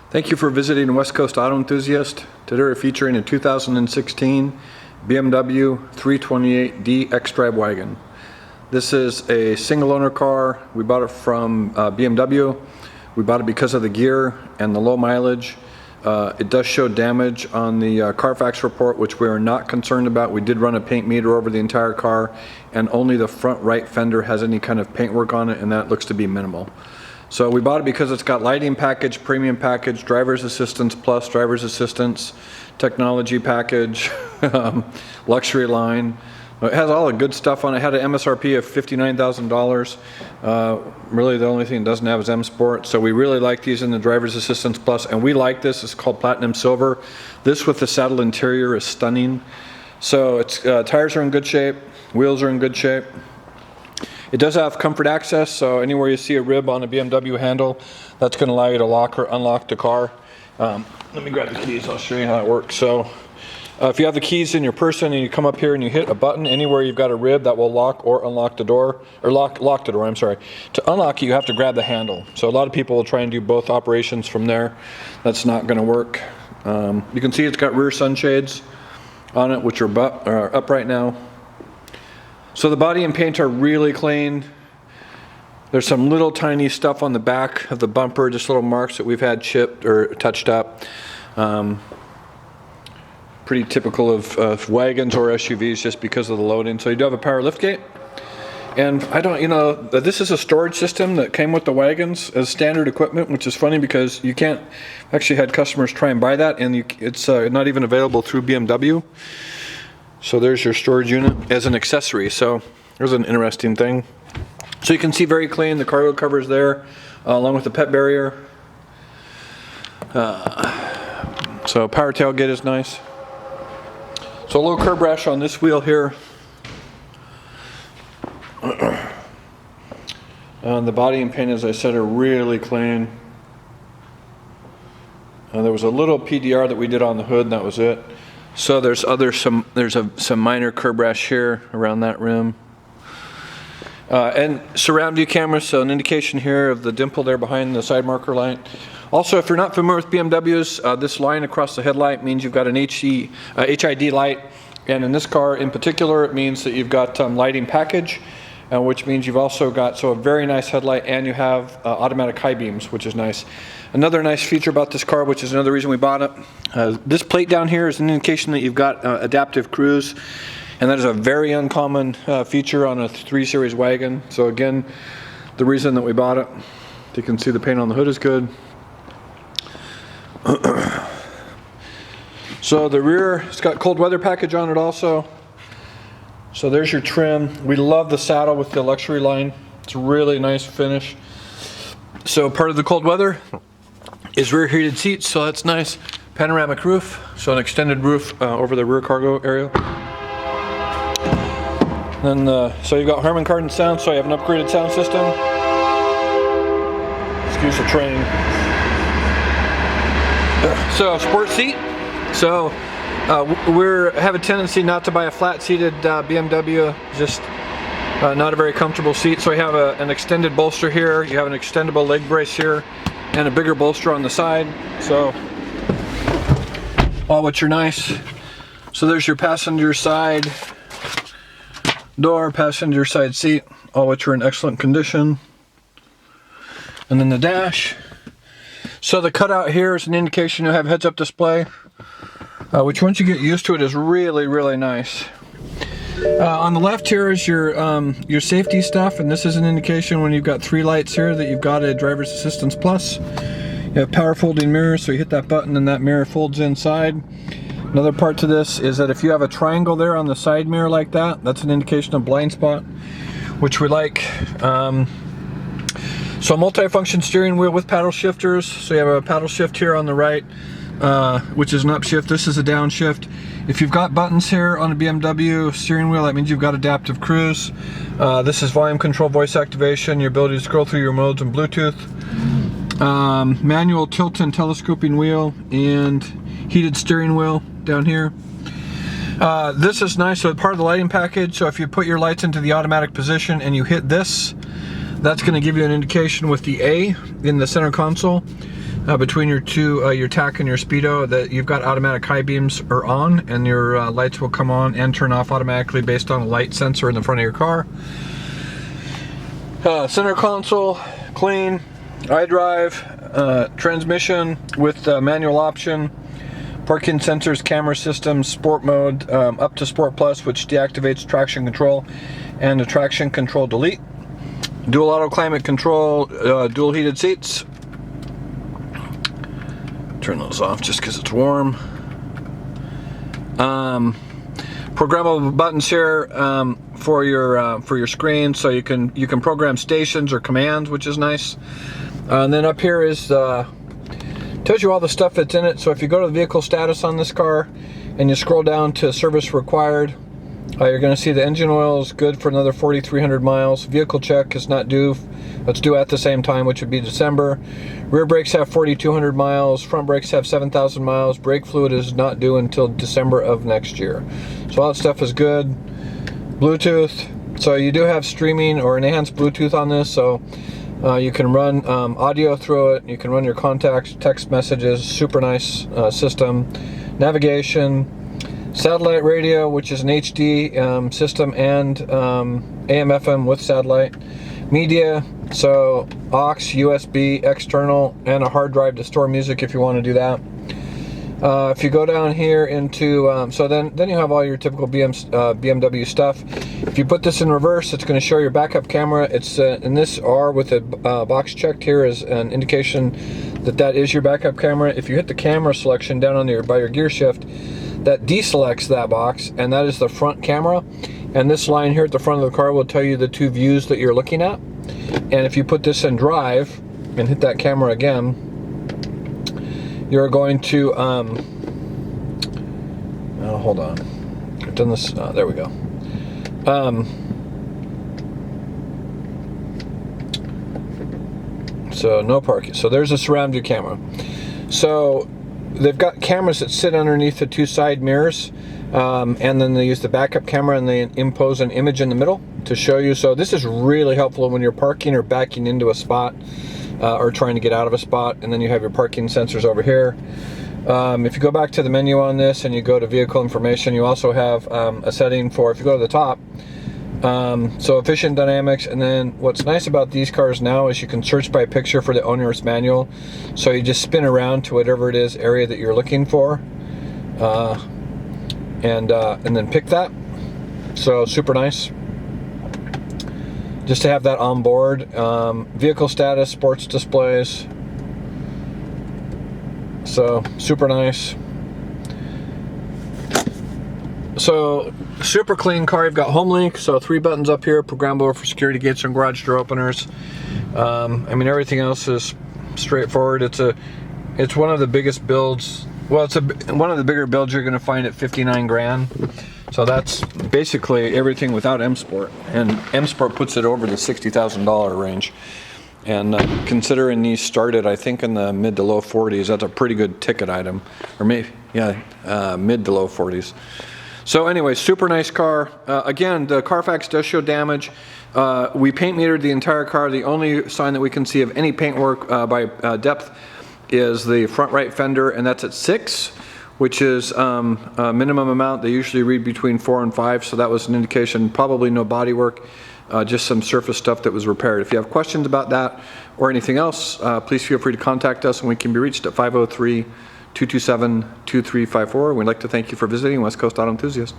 Thank you for visiting West Coast Auto Enthusiast. Today we're featuring a 2016 BMW 328D xDrive Wagon. This is a single owner car. We bought it from BMW. We bought it because of the gear and the low mileage. It does show damage on the Carfax report, which we are not concerned about. We did run a paint meter over the entire car, and only the front right fender has any kind of paint work on it, and that looks to be minimal. So we bought it because it's got lighting package, premium package, driver's assistance plus driver's assistance, technology package, luxury line. It has all the good stuff on it. It had an MSRP of $59,000. Really the only thing it doesn't have is M Sport. So we really like these in the driver's assistance plus, and we like this. It's called Platinum Silver. This with the saddle interior is stunning. So it's tires are in good shape, wheels are in good shape. It does have comfort access, so anywhere you see a rib on a BMW handle, that's going to allow you to lock or unlock the car. Let me grab the keys, I'll show you how it works. So if you have the keys in your person and you come up here and you hit a button anywhere you've got a rib, that will lock or unlock the door, or lock the door, I'm sorry. To unlock it, you have to grab the handle. So a lot of people will try and do both operations from there. That's not going to work. You can see it's got rear sunshades on it, which are up right now. So the body and paint are really clean. There's some little tiny stuff on the back of the bumper, just little marks that we've had chipped or touched up. Pretty typical of wagons or SUVs just because of the loading. So you do have a power liftgate. And this is a storage system that came with the wagons as standard equipment, which is funny because you can't actually had customers try and buy that, and it's not even available through BMW. So there's your storage unit as an accessory. So there's an interesting thing. So you can see very clean, the cargo covers there, along with the pet barrier. So power tailgate is nice. So a low curb rash on this wheel here. The body and paint, as I said, are really clean. There was a little PDR that we did on the hood, and that was it. So there's some minor curb rash here around that rim. And surround view camera, so an indication here of the dimple there behind the side marker light. Also, if you're not familiar with BMWs, this line across the headlight means you've got an HID light. And in this car in particular, it means that you've got lighting package, which means you've also got a very nice headlight, and you have automatic high beams, which is nice. Another nice feature about this car, which is another reason we bought it, this plate down here is an indication that you've got adaptive cruise, and that is a very uncommon feature on a 3 Series wagon. So again, the reason that we bought it. You can see the paint on the hood is good. So the rear, it's got cold weather package on it also. So there's your trim. We love the saddle with the luxury line. It's a really nice finish. So part of the cold weather is rear heated seats, so that's nice. Panoramic roof, so an extended roof over the rear cargo area. Then, so you've got Harman Kardon sound, so you have an upgraded sound system. Excuse the train. So sport seat. So we have a tendency not to buy a flat-seated BMW, just not a very comfortable seat. So we have an extended bolster here, you have an extendable leg brace here, and a bigger bolster on the side. So all which are nice. So there's your passenger side door, passenger side seat, all which are in excellent condition. And then the dash. So the cutout here is an indication you have heads-up display, which once you get used to it is really, really nice. On the left here is your safety stuff, and this is an indication when you've got 3 lights here that you've got a driver's assistance plus. You have power folding mirrors, so you hit that button and that mirror folds inside. Another part to this is that if you have a triangle there on the side mirror like that, that's an indication of blind spot, which we like. So a multifunction steering wheel with paddle shifters. So you have a paddle shift here on the right, which is an upshift. This is a downshift. If you've got buttons here on a BMW steering wheel, that means you've got adaptive cruise. This is volume control, voice activation, your ability to scroll through your modes and Bluetooth. Manual tilt and telescoping wheel, and heated steering wheel down here. This is nice, so part of the lighting package. So if you put your lights into the automatic position and you hit this, that's going to give you an indication with the A in the center console. between your two, your tach and your speedo, that you've got automatic high beams are on, and your lights will come on and turn off automatically based on a light sensor in the front of your car. Center console, clean. iDrive, transmission with manual option, parking sensors, camera system, sport mode, up to Sport Plus, which deactivates traction control, and the traction control delete. Dual auto climate control, dual heated seats. Turn those off just because it's warm. Programmable buttons here for your screen, so you can program stations or commands, which is nice. And then up here is tells you all the stuff that's in it. So if you go to the vehicle status on this car and you scroll down to service required, you're going to see the engine oil is good for another 4,300 miles. Vehicle check is not due. It's due at the same time, which would be December. Rear brakes have 4,200 miles. Front brakes have 7,000 miles. Brake fluid is not due until December of next year. So all that stuff is good. Bluetooth. So you do have streaming or enhanced Bluetooth on this. So you can run audio through it. You can run your contacts, text messages. Super nice system. Navigation. Satellite radio, which is an HD system, and AM/FM with satellite. Media, so aux, USB, external, and a hard drive to store music if you want to do that. If you go down here into, so then you have all your typical BMW stuff. If you put this in reverse, it's going to show your backup camera. It's in this R with a box checked here is an indication that that is your backup camera. If you hit the camera selection down on by your gear shift, that deselects that box, and that is the front camera. And this line here at the front of the car will tell you the two views that you're looking at. And if you put this in drive and hit that camera again, you're going to hold on, I've done this, there we go. So no parking. So there's a surround view camera. So they've got cameras that sit underneath the two side mirrors, and then they use the backup camera and they impose an image in the middle to show you. So this is really helpful when you're parking or backing into a spot or trying to get out of a spot, and then you have your parking sensors over here. If you go back to the menu on this and you go to vehicle information, you also have a setting for, if you go to the top, so efficient dynamics. And then what's nice about these cars now is you can search by picture for the owner's manual. So you just spin around to whatever it is area that you're looking for, and then pick that. So super nice just to have that on board. Vehicle status, sports displays. So super nice. So super clean car. You've got home link, so 3 buttons up here, programmable for security gates and garage door openers. I mean, everything else is straightforward. It's one of the biggest builds. Well, it's one of the bigger builds you're going to find at 59 grand. So that's basically everything without M Sport, and M Sport puts it over the $60,000 range. And considering these started, I think, in the mid to low 40s, that's a pretty good ticket item, or maybe, yeah, mid to low 40s. So anyway, super nice car. Again, the Carfax does show damage. We paint metered the entire car. The only sign that we can see of any paint work by depth is the front right fender, and that's at 6, which is a minimum amount. They usually read between 4 and 5, so that was an indication, probably no body work, just some surface stuff that was repaired. If you have questions about that or anything else, please feel free to contact us, and we can be reached at 503-227-2354. We'd like to thank you for visiting West Coast Auto Enthusiast.